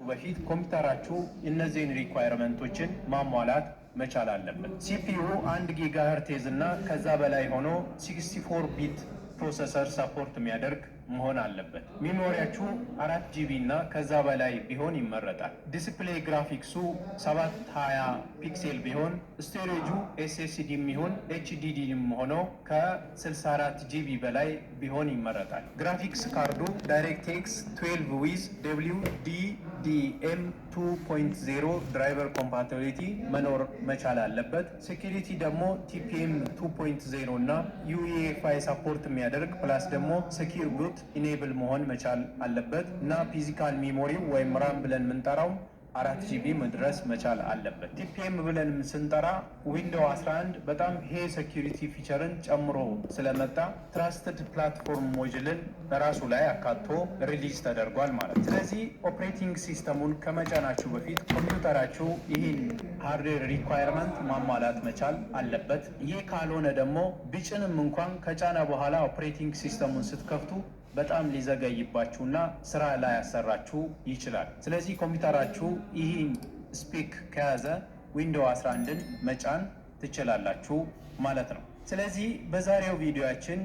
በፊት ኮምፒውተራችሁ እነዚህን ሪኳየርመንቶችን ማሟላት መቻል አለበት። ሲፒዩ 1 ጊጋሄርትዝ እና ከዛ በላይ ሆኖ 64 ቢት ፕሮሰሰር ሰፖርት የሚያደርግ መሆን አለበት። ሚሞሪያችሁ 4 ጂቢ እና ከዛ በላይ ቢሆን ይመረጣል። ዲስፕሌይ ግራፊክሱ 720 ፒክሴል ቢሆን፣ ስቶሬጁ ኤስኤስዲ የሚሆን ኤችዲዲ ሆኖ ከ64 ጂቢ በላይ ቢሆን ይመረጣል። ግራፊክስ ካርዱ ዳይሬክትኤክስ 12 ዊዝ WDDM 2.0 ድራይቨር ኮምፓቲቢሊቲ መኖር መቻል አለበት። ሴኪሪቲ ደግሞ TPM 2.0 እና UEFI ሰፖርት የሚያደርግ ፕላስ ደግሞ ሴኪር ቡት ኢኔብል መሆን መቻል አለበት እና ፊዚካል ሚሞሪው ወይም ራም ብለን የምንጠራው 4 ጂቢ መድረስ መቻል አለበት። ቲፒኤም ብለን ስንጠራ ዊንዶው 11 በጣም ይሄ ሴኩሪቲ ፊቸርን ጨምሮ ስለመጣ ትራስትድ ፕላትፎርም ሞጁልን በራሱ ላይ አካቶ ሪሊዝ ተደርጓል ማለት ነው። ስለዚህ ኦፕሬቲንግ ሲስተሙን ከመጫናችሁ በፊት ኮምፒውተራችሁ ይህን ሃርድዌር ሪኳየርመንት ማሟላት መቻል አለበት። ይህ ካልሆነ ደግሞ ቢጭንም እንኳን ከጫነ በኋላ ኦፕሬቲንግ ሲስተሙን ስትከፍቱ በጣም ሊዘገይባችሁና ስራ ላይ ያሰራችሁ ይችላል። ስለዚህ ኮምፒውተራችሁ ይህን ስፔክ ከያዘ ዊንዶው 11ን መጫን ትችላላችሁ ማለት ነው። ስለዚህ በዛሬው ቪዲዮአችን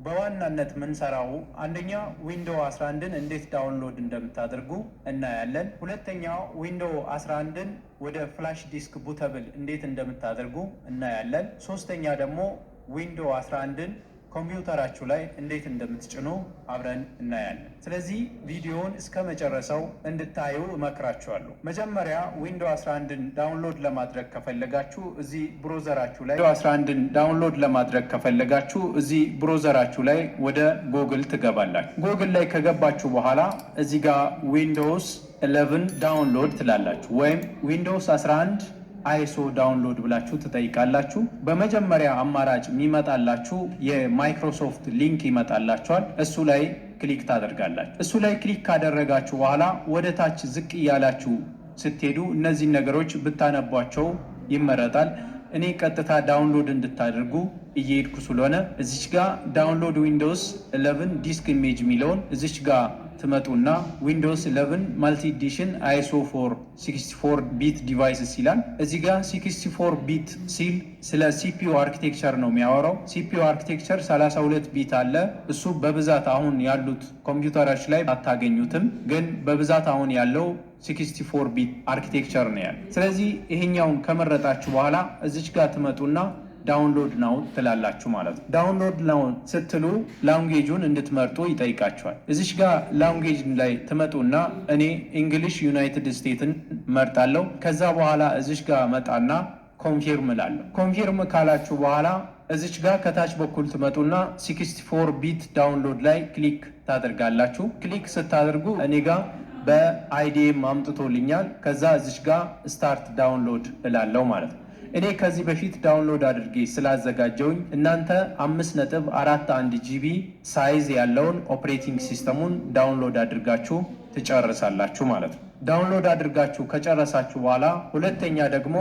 በዋናነት ምንሰራው አንደኛ ዊንዶው 11ን እንዴት ዳውንሎድ እንደምታደርጉ እናያለን። ሁለተኛ ዊንዶው 11ን ወደ ፍላሽ ዲስክ ቡተብል እንዴት እንደምታደርጉ እናያለን። ሶስተኛ ደግሞ ዊንዶው 11ን ኮምፒውተራችሁ ላይ እንዴት እንደምትጭኑ አብረን እናያለን። ስለዚህ ቪዲዮውን እስከ መጨረሻው እንድታዩ እመክራችኋለሁ። መጀመሪያ ዊንዶው 11ን ዳውንሎድ ለማድረግ ከፈለጋችሁ እዚህ ብሮዘራችሁ ላይ ብሮዘራችሁ ላይ ወደ ጉግል ትገባላችሁ። ጉግል ላይ ከገባችሁ በኋላ እዚህ ጋር ዊንዶውስ 11 ዳውንሎድ ትላላችሁ ወይም ዊንዶውስ 11 አይሶ ዳውንሎድ ብላችሁ ትጠይቃላችሁ። በመጀመሪያ አማራጭ የሚመጣላችሁ የማይክሮሶፍት ሊንክ ይመጣላችኋል። እሱ ላይ ክሊክ ታደርጋላችሁ። እሱ ላይ ክሊክ ካደረጋችሁ በኋላ ወደ ታች ዝቅ እያላችሁ ስትሄዱ እነዚህን ነገሮች ብታነቧቸው ይመረጣል። እኔ ቀጥታ ዳውንሎድ እንድታደርጉ እየሄድኩ ስለሆነ እዚች ጋር ዳውንሎድ ዊንዶውስ 11 ዲስክ ኢሜጅ የሚለውን እዚች ጋር ትመጡና ዊንዶውስ 11 ማልቲ ኤዲሽን አይሶ ፎር 64 ቢት ዲቫይስስ ይላል። እዚህ ጋር 64 ቢት ሲል ስለ ሲፒዩ አርኪቴክቸር ነው የሚያወራው። ሲፒዩ አርኪቴክቸር 32 ቢት አለ። እሱ በብዛት አሁን ያሉት ኮምፒውተሮች ላይ አታገኙትም፣ ግን በብዛት አሁን ያለው 64 ቢት አርኪቴክቸር ነው ያለው። ስለዚህ ይሄኛውን ከመረጣችሁ በኋላ እዚች ጋር ትመጡና ዳውንሎድ ናው ትላላችሁ ማለት ነው። ዳውንሎድ ናው ስትሉ ላንጉዌጁን እንድትመርጡ ይጠይቃችኋል። እዚች ጋር ላንጉዌጅ ላይ ትመጡና እኔ እንግሊሽ ዩናይትድ ስቴትስን መርጣለሁ። ከዛ በኋላ እዚች ጋር መጣና ኮንፊርም እላለሁ። ኮንፊርም ካላችሁ በኋላ እዚች ጋር ከታች በኩል ትመጡና 64 ቢት ዳውንሎድ ላይ ክሊክ ታደርጋላችሁ። ክሊክ ስታደርጉ እኔ ጋር በአይዲኤም አምጥቶልኛል። ከዛ እዚች ጋር ስታርት ዳውንሎድ እላለሁ ማለት ነው። እኔ ከዚህ በፊት ዳውንሎድ አድርጌ ስላዘጋጀውኝ እናንተ 5.41 ጂቢ ሳይዝ ያለውን ኦፕሬቲንግ ሲስተሙን ዳውንሎድ አድርጋችሁ ትጨርሳላችሁ ማለት ነው። ዳውንሎድ አድርጋችሁ ከጨረሳችሁ በኋላ ሁለተኛ ደግሞ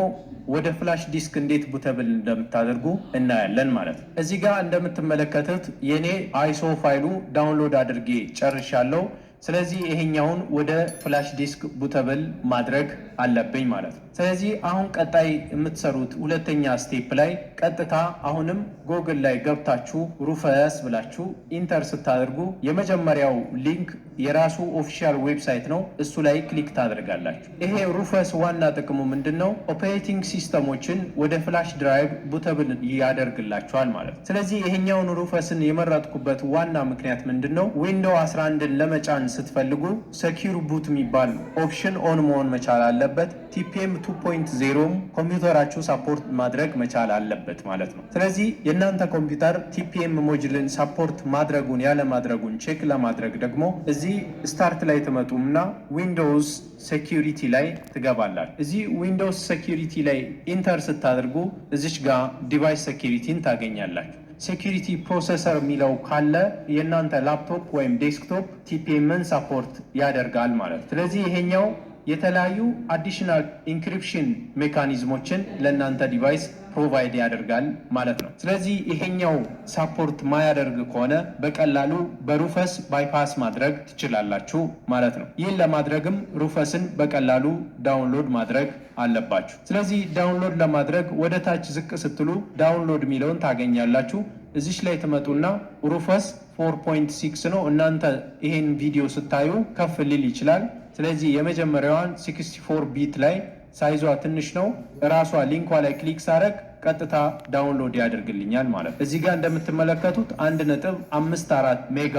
ወደ ፍላሽ ዲስክ እንዴት ቡተብል እንደምታደርጉ እናያለን ማለት ነው። እዚህ ጋር እንደምትመለከቱት የኔ አይሶ ፋይሉ ዳውንሎድ አድርጌ ጨርሻለሁ። ስለዚህ ይሄኛውን ወደ ፍላሽ ዲስክ ቡተብል ማድረግ አለብኝ ማለት ነው። ስለዚህ አሁን ቀጣይ የምትሰሩት ሁለተኛ ስቴፕ ላይ ቀጥታ አሁንም ጎግል ላይ ገብታችሁ ሩፈስ ብላችሁ ኢንተር ስታደርጉ የመጀመሪያው ሊንክ የራሱ ኦፊሻል ዌብሳይት ነው። እሱ ላይ ክሊክ ታደርጋላችሁ። ይሄ ሩፈስ ዋና ጥቅሙ ምንድን ነው? ኦፕሬቲንግ ሲስተሞችን ወደ ፍላሽ ድራይቭ ቡተብል ያደርግላችኋል ማለት ነው። ስለዚህ ይሄኛውን ሩፈስን የመረጥኩበት ዋና ምክንያት ምንድን ነው? ዊንዶው 11ን ለመጫን ስትፈልጉ ሴኪር ቡት የሚባል ኦፕሽን ኦን መሆን መቻል አለበት። TPM 2.0 ኮምፒውተራችሁ ሳፖርት ማድረግ መቻል አለበት ማለት ነው። ስለዚህ የእናንተ ኮምፒውተር TPM ሞጁልን ሳፖርት ማድረጉን ያለ ማድረጉን ቼክ ለማድረግ ደግሞ እዚህ ስታርት ላይ ትመጡና ዊንዶውስ ሴኪሪቲ ላይ ትገባላችሁ። እዚህ ዊንዶውስ ሴኪሪቲ ላይ ኢንተር ስታደርጉ እዚች ጋር ዲቫይስ ሴኪሪቲን ታገኛላችሁ። ሴኪሪቲ ፕሮሰሰር የሚለው ካለ የእናንተ ላፕቶፕ ወይም ዴስክቶፕ TPMን ሳፖርት ያደርጋል ማለት ነው። ስለዚህ ይሄኛው የተለያዩ አዲሽናል ኢንክሪፕሽን ሜካኒዝሞችን ለእናንተ ዲቫይስ ፕሮቫይድ ያደርጋል ማለት ነው። ስለዚህ ይሄኛው ሳፖርት ማያደርግ ከሆነ በቀላሉ በሩፈስ ባይፓስ ማድረግ ትችላላችሁ ማለት ነው። ይህን ለማድረግም ሩፈስን በቀላሉ ዳውንሎድ ማድረግ አለባችሁ። ስለዚህ ዳውንሎድ ለማድረግ ወደ ታች ዝቅ ስትሉ ዳውንሎድ የሚለውን ታገኛላችሁ። እዚች ላይ ትመጡና ሩፈስ 4.6 ነው። እናንተ ይሄን ቪዲዮ ስታዩ ከፍ ሊል ይችላል። ስለዚህ የመጀመሪያዋን 64 ቢት ላይ ሳይዟ ትንሽ ነው። ራሷ ሊንኳ ላይ ክሊክ ሳረግ ቀጥታ ዳውንሎድ ያደርግልኛል ማለት ነው። እዚህ ጋር እንደምትመለከቱት 1.54 ሜጋ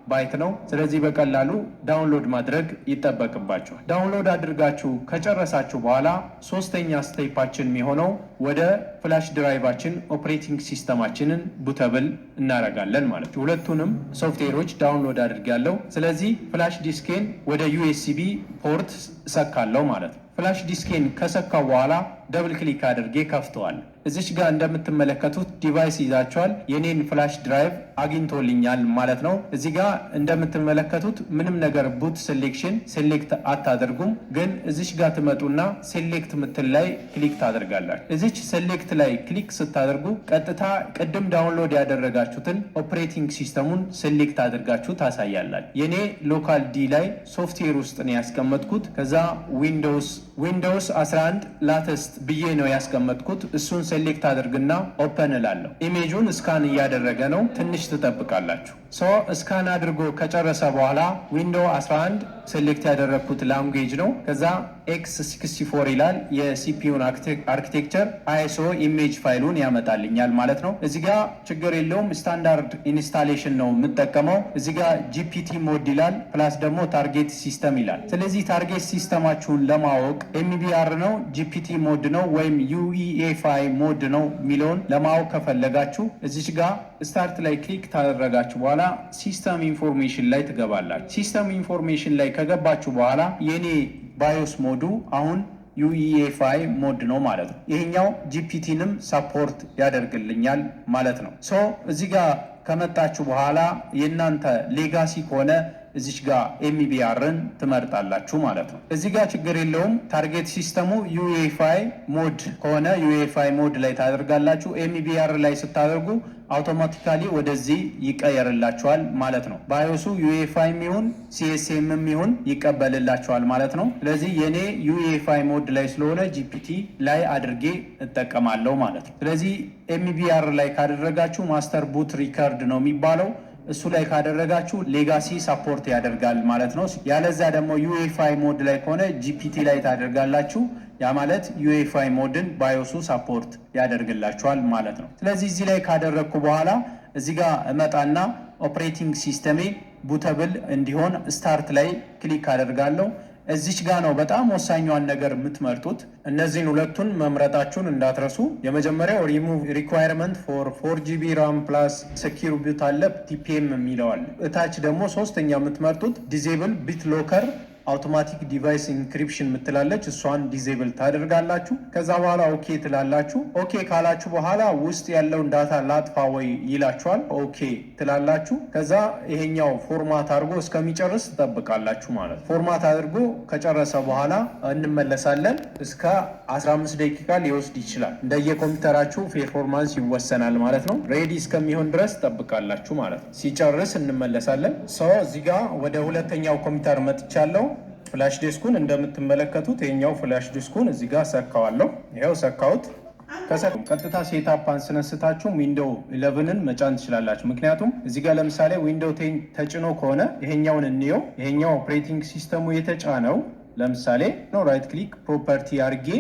ባይት ነው። ስለዚህ በቀላሉ ዳውንሎድ ማድረግ ይጠበቅባቸዋል። ዳውንሎድ አድርጋችሁ ከጨረሳችሁ በኋላ ሶስተኛ ስቴፓችን የሚሆነው ወደ ፍላሽ ድራይቫችን ኦፕሬቲንግ ሲስተማችንን ቡተብል እናደርጋለን ማለት ነው። ሁለቱንም ሶፍትዌሮች ዳውንሎድ አድርጋለሁ። ስለዚህ ፍላሽ ዲስኬን ወደ ዩኤስቢ ፖርት እሰካለሁ ማለት ነው። ፍላሽ ዲስኬን ከሰካው በኋላ ደብል ክሊክ አድርጌ ከፍተዋል። እዚች ጋር እንደምትመለከቱት ዲቫይስ ይዛቸዋል። የኔን ፍላሽ ድራይቭ አግኝቶልኛል ማለት ነው። እዚህ ጋር እንደምትመለከቱት ምንም ነገር ቡት ሴሌክሽን ሴሌክት አታደርጉም፣ ግን እዚች ጋር ትመጡና ሴሌክት ምትል ላይ ክሊክ ታደርጋላችሁ። እዚች ሴሌክት ላይ ክሊክ ስታደርጉ ቀጥታ ቅድም ዳውንሎድ ያደረጋችሁትን ኦፕሬቲንግ ሲስተሙን ሴሌክት አድርጋችሁ ታሳያላችሁ። የኔ ሎካል ዲ ላይ ሶፍትዌር ውስጥ ነው ያስቀመጥኩት። ከዛ ዊንዶውስ 11 ላተስት ብዬ ነው ያስቀመጥኩት። እሱን ሴሌክት አድርግና ኦፐን እላለሁ። ኢሜጁን ስካን እያደረገ ነው። ትንሽ ትጠብቃላችሁ። ስካን አድርጎ ከጨረሰ በኋላ ዊንዶው 11 ሴሌክት ያደረግኩት ላንጉዌጅ ነው። ከዛ ኤክስ64 ይላል። የሲፒዩን አርኪቴክቸር አይሶ ኢሜጅ ፋይሉን ያመጣልኛል ማለት ነው። እዚህ ጋር ችግር የለውም። ስታንዳርድ ኢንስታሌሽን ነው የምጠቀመው። እዚህ ጋር ጂፒቲ ሞድ ይላል፣ ፕላስ ደግሞ ታርጌት ሲስተም ይላል። ስለዚህ ታርጌት ሲስተማችሁን ለማወቅ ኤምቢአር ነው ጂፒቲ ሞድ ነው ወይም ዩኢኤፋይ ሞድ ነው የሚለውን ለማወቅ ከፈለጋችሁ እዚች ጋር ስታርት ላይ ክሊክ ታደረጋችሁ በኋላ ሲስተም ኢንፎርሜሽን ላይ ትገባላችሁ። ሲስተም ኢንፎርሜሽን ላይ ከገባችሁ በኋላ የኔ ባዮስ ሞዱ አሁን ዩኢኤፋይ ሞድ ነው ማለት ነው። ይሄኛው ጂፒቲንም ሳፖርት ያደርግልኛል ማለት ነው። እዚህ ጋር ከመጣችሁ በኋላ የእናንተ ሌጋሲ ከሆነ እዚች ጋር ኤምቢአርን ትመርጣላችሁ ማለት ነው። እዚህ ጋር ችግር የለውም። ታርጌት ሲስተሙ ዩኤፋይ ሞድ ከሆነ ዩኤፋይ ሞድ ላይ ታደርጋላችሁ። ኤምቢአር ላይ ስታደርጉ አውቶማቲካሊ ወደዚህ ይቀየርላችኋል ማለት ነው። ባዮሱ ዩኤፋይ የሚሆን ሲኤስኤም የሚሆን ይቀበልላችኋል ማለት ነው። ስለዚህ የኔ ዩኤፋይ ሞድ ላይ ስለሆነ ጂፒቲ ላይ አድርጌ እጠቀማለሁ ማለት ነው። ስለዚህ ኤምቢአር ላይ ካደረጋችሁ ማስተር ቡት ሪከርድ ነው የሚባለው። እሱ ላይ ካደረጋችሁ ሌጋሲ ሳፖርት ያደርጋል ማለት ነው። ያለዛ ደግሞ ዩኤፋይ ሞድ ላይ ከሆነ ጂፒቲ ላይ ታደርጋላችሁ። ያ ማለት ዩኤፋይ ሞድን ባዮሱ ሳፖርት ያደርግላችኋል ማለት ነው። ስለዚህ እዚህ ላይ ካደረግኩ በኋላ እዚህ ጋር እመጣና ኦፕሬቲንግ ሲስተሜ ቡተብል እንዲሆን ስታርት ላይ ክሊክ አደርጋለሁ። እዚች ጋር ነው በጣም ወሳኛዋን ነገር የምትመርጡት። እነዚህን ሁለቱን መምረጣችሁን እንዳትረሱ። የመጀመሪያው ሪሙቭ ሪኳየርመንት ፎር 4GB ራም ፕላስ ሴኪር ቡት አለ፣ ቲፒኤም የሚለው አለ። እታች ደግሞ ሶስተኛ የምትመርጡት ዲዜብል ቢት ሎከር አውቶማቲክ ዲቫይስ ኢንክሪፕሽን ምትላለች። እሷን ዲዜብል ታደርጋላችሁ። ከዛ በኋላ ኦኬ ትላላችሁ። ኦኬ ካላችሁ በኋላ ውስጥ ያለውን ዳታ ላጥፋ ወይ ይላችኋል። ኦኬ ትላላችሁ። ከዛ ይሄኛው ፎርማት አድርጎ እስከሚጨርስ ትጠብቃላችሁ ማለት ነው። ፎርማት አድርጎ ከጨረሰ በኋላ እንመለሳለን። እስከ 15 ደቂቃ ሊወስድ ይችላል። እንደየኮምፒውተራችሁ ፐርፎርማንስ ይወሰናል ማለት ነው። ሬዲ እስከሚሆን ድረስ ትጠብቃላችሁ ማለት ነው። ሲጨርስ እንመለሳለን። እዚህ ጋር ወደ ሁለተኛው ኮምፒውተር መጥቻለሁ። ፍላሽ ዲስኩን እንደምትመለከቱት ይሄኛው ፍላሽ ዲስኩን እዚህ ጋር ሰካዋለሁ። ይሄው ሰካውት። ቀጥታ ሴታፕ አንስነስታችሁ ዊንዶው 11ን መጫን ትችላላችሁ። ምክንያቱም እዚህ ጋር ለምሳሌ ዊንዶው 10 ተጭኖ ከሆነ ይሄኛውን እንየው። ይሄኛው ኦፕሬቲንግ ሲስተሙ የተጫነው ለምሳሌ ነው። ራይት ክሊክ ፕሮፐርቲ አድርጌ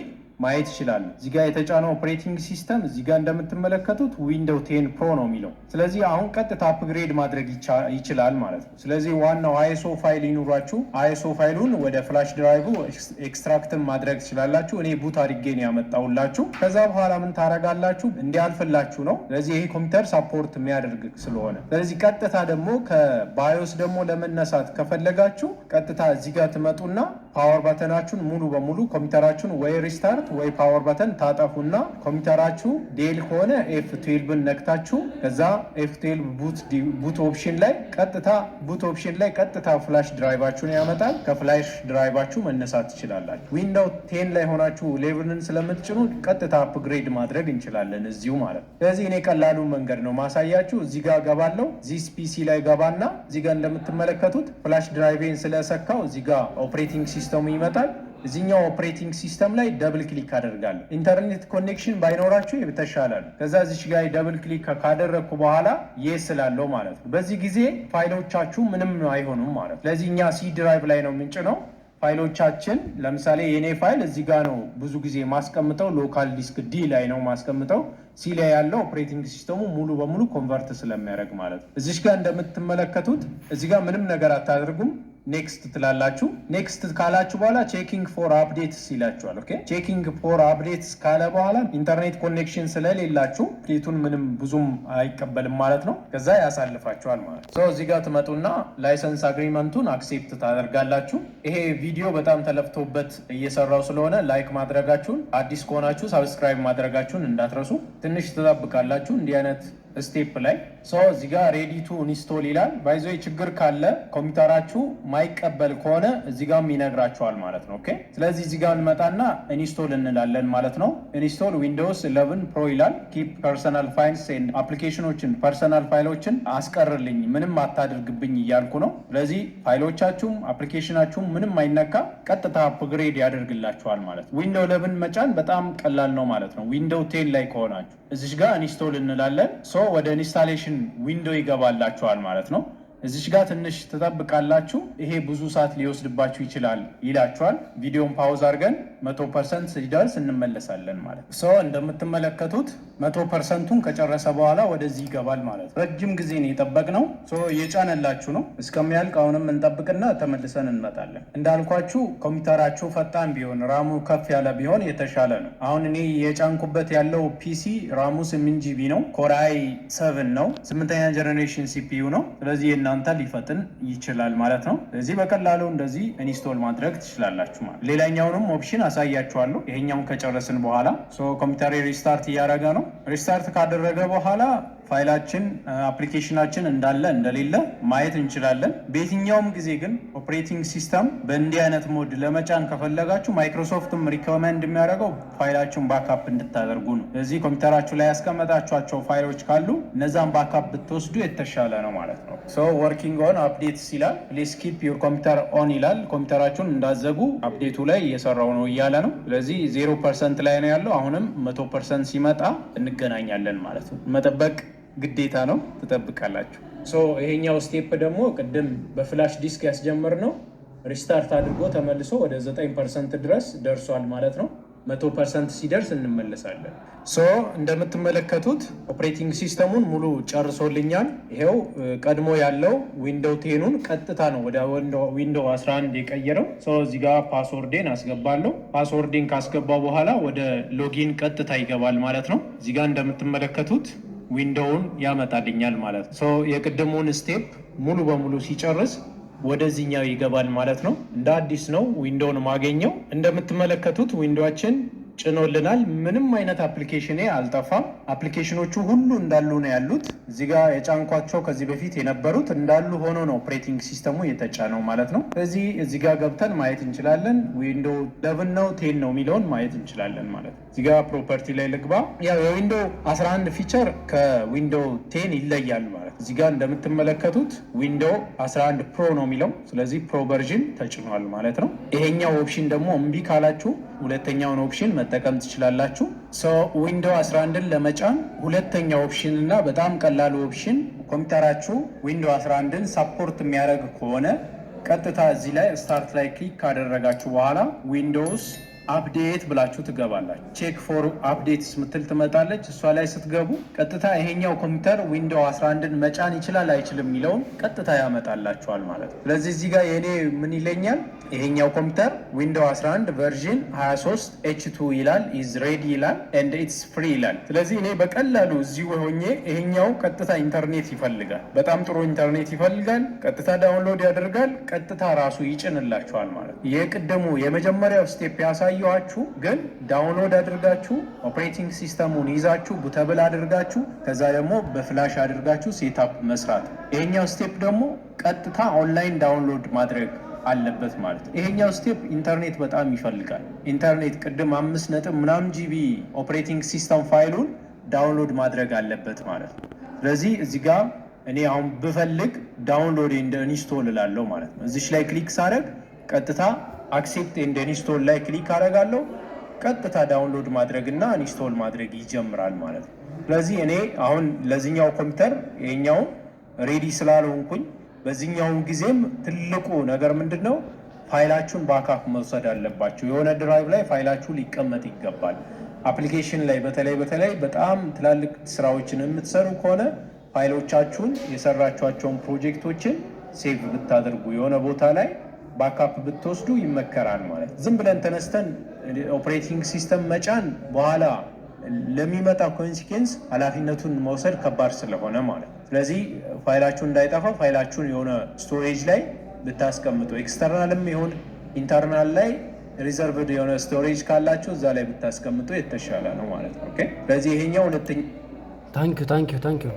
ማየት ይችላል። እዚህ ጋር የተጫነው ኦፕሬቲንግ ሲስተም እዚህ ጋር እንደምትመለከቱት ዊንዶው 10 ፕሮ ነው የሚለው። ስለዚህ አሁን ቀጥታ አፕግሬድ ማድረግ ይችላል ማለት ነው። ስለዚህ ዋናው አይኤስኦ ፋይል ይኑራችሁ። አይኤስኦ ፋይሉን ወደ ፍላሽ ድራይቭ ኤክስትራክትን ማድረግ ትችላላችሁ። እኔ ቡት አድርጌ ነው ያመጣሁላችሁ። ከዛ በኋላ ምን ታረጋላችሁ? እንዲያልፍላችሁ ነው። ስለዚህ ይሄ ኮምፒውተር ሳፖርት የሚያደርግ ስለሆነ፣ ስለዚህ ቀጥታ ደግሞ ከባዮስ ደግሞ ለመነሳት ከፈለጋችሁ ቀጥታ እዚህ ጋር ትመጡና ፓወር በተናችሁን ሙሉ በሙሉ ኮምፒውተራችሁን ወይ ሪስታርት ወይ ፓወር በተን ታጠፉና ኮምፒውተራችሁ ዴል ከሆነ F12ን ነክታችሁ ከዛ F12 ቡት ኦፕሽን ላይ ቀጥታ ፍላሽ ድራይቫችሁን ያመጣል። ከፍላሽ ድራይቫችሁ መነሳት ትችላላችሁ። ዊንዶው 10 ላይ ሆናችሁ 11ን ስለምትጭኑ ቀጥታ አፕግሬድ ማድረግ እንችላለን እዚሁ ማለት ነው። ስለዚህ እኔ ቀላሉ መንገድ ነው ማሳያችሁ። እዚህ ጋር ገባለሁ። ዚስ ፒሲ ላይ ገባና እዚህ ጋር እንደምትመለከቱት ፍላሽ ድራይቬን ስለሰካው እዚህ ጋር ኦፕሬቲንግ ሲስተሙ ይመጣል። እዚህኛው ኦፕሬቲንግ ሲስተም ላይ ደብል ክሊክ አደርጋለሁ። ኢንተርኔት ኮኔክሽን ባይኖራችሁ የተሻለ ነው። ከዛ እዚች ጋር ደብል ክሊክ ካደረግኩ በኋላ የስ ስላለው ማለት ነው። በዚህ ጊዜ ፋይሎቻችሁ ምንም አይሆኑም ማለት ነው። ስለዚህ እኛ ሲ ድራይቭ ላይ ነው የምንጭነው ፋይሎቻችን። ለምሳሌ የኔ ፋይል እዚህ ጋር ነው ብዙ ጊዜ ማስቀምጠው፣ ሎካል ዲስክ ዲ ላይ ነው ማስቀምጠው። ሲ ላይ ያለው ኦፕሬቲንግ ሲስተሙ ሙሉ በሙሉ ኮንቨርት ስለሚያደርግ ማለት ነው። እዚች ጋር እንደምትመለከቱት እዚህ ጋር ምንም ነገር አታደርጉም። ኔክስት ትላላችሁ። ኔክስት ካላችሁ በኋላ ቼኪንግ ፎር አፕዴትስ ይላችኋል። ኦኬ ቼኪንግ ፎር አፕዴትስ ካለ በኋላ ኢንተርኔት ኮኔክሽን ስለሌላችሁ አፕዴቱን ምንም ብዙም አይቀበልም ማለት ነው። ከዛ ያሳልፋችኋል ማለት ነው። እዚህ ጋር ትመጡና ላይሰንስ አግሪመንቱን አክሴፕት ታደርጋላችሁ። ይሄ ቪዲዮ በጣም ተለፍቶበት እየሰራው ስለሆነ ላይክ ማድረጋችሁን፣ አዲስ ከሆናችሁ ሰብስክራይብ ማድረጋችሁን እንዳትረሱ። ትንሽ ትጠብቃላችሁ እንዲህ አይነት ስቴፕ ላይ እዚህ ጋር ሬዲ ቱ ኢንስቶል ይላል። ባይዞ ችግር ካለ ኮምፒውተራችሁ ማይቀበል ከሆነ እዚህ ጋርም ይነግራችኋል ማለት ነው። ኦኬ ስለዚህ እዚህ ጋር እንመጣና ኢንስቶል እንላለን ማለት ነው። ኢንስቶል ዊንዶውስ 11 ፕሮ ይላል። ኪፕ ፐርሰናል ፋይልስ ኤንድ አፕሊኬሽኖችን ፐርሰናል ፋይሎችን አስቀርልኝ፣ ምንም አታድርግብኝ እያልኩ ነው። ስለዚህ ፋይሎቻችሁም አፕሊኬሽናችሁም ምንም አይነካ፣ ቀጥታ አፕግሬድ ያደርግላችኋል ማለት ነው። ዊንዶው 11 መጫን በጣም ቀላል ነው ማለት ነው። ዊንዶው 10 ላይ ከሆናችሁ እዚሽ ጋር ኢንስቶል እንላለን። ወደ ኢንስታሌሽን ዊንዶው ይገባላችኋል ማለት ነው። እዚች ጋር ትንሽ ትጠብቃላችሁ። ይሄ ብዙ ሰዓት ሊወስድባችሁ ይችላል ይላችኋል። ቪዲዮን ፓውዝ አድርገን 100% ሲደርስ እንመለሳለን ማለት ነው። እንደምትመለከቱት 100%ቱን ከጨረሰ በኋላ ወደዚህ ይገባል ማለት ነው። ረጅም ጊዜ ነው የጠበቅነው። እየጫነላችሁ ነው እስከሚያልቅ። አሁንም እንጠብቅና ተመልሰን እንመጣለን። እንዳልኳችሁ ኮምፒውተራችሁ ፈጣን ቢሆን ራሙ ከፍ ያለ ቢሆን የተሻለ ነው። አሁን እኔ የጫንኩበት ያለው ፒሲ ራሙ 8 ጂቢ ነው። ኮራይ 7 ነው። 8ኛ ጀነሬሽን ሲፒዩ ነው። ስለዚህ እናንተ ሊፈጥን ይችላል ማለት ነው። ስለዚህ በቀላሉ እንደዚህ ኢንስቶል ማድረግ ትችላላችሁ ማለት። ሌላኛውንም ኦፕሽን አሳያችኋለሁ። ይሄኛውን ከጨረስን በኋላ ኮምፒውተር ሪስታርት እያደረገ ነው። ሪስታርት ካደረገ በኋላ ፋይላችን አፕሊኬሽናችን እንዳለ እንደሌለ ማየት እንችላለን። በየትኛውም ጊዜ ግን ኦፕሬቲንግ ሲስተም በእንዲህ አይነት ሞድ ለመጫን ከፈለጋችሁ ማይክሮሶፍትም ሪኮመንድ የሚያደርገው ፋይላችሁን ባካፕ እንድታደርጉ ነው። ስለዚህ ኮምፒውተራችሁ ላይ ያስቀመጣችኋቸው ፋይሎች ካሉ እነዛን ባካፕ ብትወስዱ የተሻለ ነው ማለት ነው። ወርኪንግ ኦን አፕዴትስ ይላል። ፕሊዝ ኪፕ ዩር ኮምፒውተር ኦን ይላል። ኮምፒውተራችሁን እንዳዘጉ አፕዴቱ ላይ እየሰራው ነው እያለ ነው። ስለዚህ 0% ላይ ነው ያለው። አሁንም 100% ሲመጣ እንገናኛለን ማለት ነው። መጠበቅ ግዴታ ነው። ትጠብቃላችሁ። ይሄኛው ስቴፕ ደግሞ ቅድም በፍላሽ ዲስክ ያስጀምር ነው ሪስታርት አድርጎ ተመልሶ ወደ 9% ድረስ ደርሷል ማለት ነው። 100% ሲደርስ እንመለሳለን። እንደምትመለከቱት ኦፕሬቲንግ ሲስተሙን ሙሉ ጨርሶልኛል። ይሄው ቀድሞ ያለው ዊንዶው 10ን ቀጥታ ነው ወደ ዊንዶው 11 የቀየረው። እዚህ ጋር ፓስወርዴን አስገባለሁ። ፓስወርዴን ካስገባው በኋላ ወደ ሎጊን ቀጥታ ይገባል ማለት ነው። እዚህ ጋር እንደምትመለከቱት ዊንዶውን ያመጣልኛል ማለት ነው። የቅድሙን ስቴፕ ሙሉ በሙሉ ሲጨርስ ወደዚህኛው ይገባል ማለት ነው። እንደ አዲስ ነው ዊንዶውን ማገኘው። እንደምትመለከቱት ዊንዶዋችን ጭኖልናል። ምንም አይነት አፕሊኬሽን አልጠፋም። አፕሊኬሽኖቹ ሁሉ እንዳሉ ነው ያሉት። እዚህ ጋር የጫንኳቸው ከዚህ በፊት የነበሩት እንዳሉ ሆኖ ነው ኦፕሬቲንግ ሲስተሙ የተጫነው ማለት ነው። ስለዚህ እዚህ ጋር ገብተን ማየት እንችላለን። ዊንዶው 11 ነው 10 ነው የሚለውን ማየት እንችላለን ማለት ነው። እዚህ ጋር ፕሮፐርቲ ላይ ልግባ። ያው የዊንዶው 11 ፊቸር ከዊንዶው 10 ይለያል ማለት ነው። እዚህ ጋር እንደምትመለከቱት ዊንዶው 11 ፕሮ ነው የሚለው። ስለዚህ ፕሮ ቨርዥን ተጭኗል ማለት ነው። ይሄኛው ኦፕሽን ደግሞ እምቢ ካላችሁ ሁለተኛውን ኦፕሽን መጠቀም ትችላላችሁ። ዊንዶው 11ን ለመጫን ሁለተኛው ኦፕሽን እና በጣም ቀላሉ ኦፕሽን ኮምፒውተራችሁ ዊንዶው 11ን ሳፖርት የሚያደርግ ከሆነ ቀጥታ እዚህ ላይ ስታርት ላይ ክሊክ ካደረጋችሁ በኋላ ዊንዶውስ አፕዴት ብላችሁ ትገባላችሁ። ቼክ ፎር አፕዴትስ ምትል ትመጣለች። እሷ ላይ ስትገቡ ቀጥታ ይሄኛው ኮምፒውተር ዊንዶው 11ን መጫን ይችላል አይችልም የሚለውን ቀጥታ ያመጣላችኋል ማለት ነው። ስለዚህ እዚህ ጋር የኔ ምን ይለኛል? ይሄኛው ኮምፒውተር ዊንዶው 11 ቨርዥን 23 H2 ይላል፣ ኢዝ ሬዲ ይላል፣ ኤንድ ኢትስ ፍሪ ይላል። ስለዚህ እኔ በቀላሉ እዚሁ ሆኜ ይሄኛው ቀጥታ ኢንተርኔት ይፈልጋል፣ በጣም ጥሩ ኢንተርኔት ይፈልጋል። ቀጥታ ዳውንሎድ ያደርጋል፣ ቀጥታ ራሱ ይጭንላችኋል ማለት ነው። የቅድሙ የመጀመሪያው ስቴፕ ያሳየኋችሁ ግን ዳውንሎድ አድርጋችሁ ኦፕሬቲንግ ሲስተሙን ይዛችሁ ቡተብል አድርጋችሁ ከዛ ደግሞ በፍላሽ አድርጋችሁ ሴታፕ መስራት። ይሄኛው ስቴፕ ደግሞ ቀጥታ ኦንላይን ዳውንሎድ ማድረግ አለበት ማለት ነው። ይሄኛው ስቴፕ ኢንተርኔት በጣም ይፈልጋል። ኢንተርኔት ቅድም 5 ነጥብ ምናምን ጂቢ ኦፕሬቲንግ ሲስተም ፋይሉን ዳውንሎድ ማድረግ አለበት ማለት ነው። ስለዚህ እዚህ ጋር እኔ አሁን ብፈልግ ዳውንሎድ ኤንድ ኢንስቶል እላለሁ ማለት ነው። እዚች ላይ ክሊክ ሳደርግ ቀጥታ አክሴፕት ኤንድ ኢንስቶል ላይ ክሊክ አደርጋለሁ። ቀጥታ ዳውንሎድ ማድረግና ኢንስቶል ማድረግ ይጀምራል ማለት ነው። ስለዚህ እኔ አሁን ለዚህኛው ኮምፒውተር ይሄኛው ሬዲ ስላልሆንኩኝ በዚህኛው ጊዜም ትልቁ ነገር ምንድነው? ፋይላችሁን ባካፕ መውሰድ አለባችሁ። የሆነ ድራይቭ ላይ ፋይላችሁ ሊቀመጥ ይገባል። አፕሊኬሽን ላይ በተለይ በጣም ትላልቅ ስራዎችን የምትሰሩ ከሆነ ፋይሎቻችሁን የሰራችኋቸውን ፕሮጀክቶችን ሴቭ ብታደርጉ የሆነ ቦታ ላይ ባካፕ ብትወስዱ ይመከራል ማለት። ዝም ብለን ተነስተን ኦፕሬቲንግ ሲስተም መጫን በኋላ ለሚመጣ ኮንሲኩዌንስ ኃላፊነቱን መውሰድ ከባድ ስለሆነ ማለት። ስለዚህ ፋይላችሁን እንዳይጠፋ ፋይላችሁን የሆነ ስቶሬጅ ላይ ብታስቀምጡ፣ ኤክስተርናልም ይሁን ኢንተርናል ላይ ሪዘርቭድ የሆነ ስቶሬጅ ካላችሁ እዛ ላይ ብታስቀምጡ የተሻለ ነው ማለት ነው። ኦኬ። ስለዚህ ይሄኛው ሁለተኛ። ታንኪዩ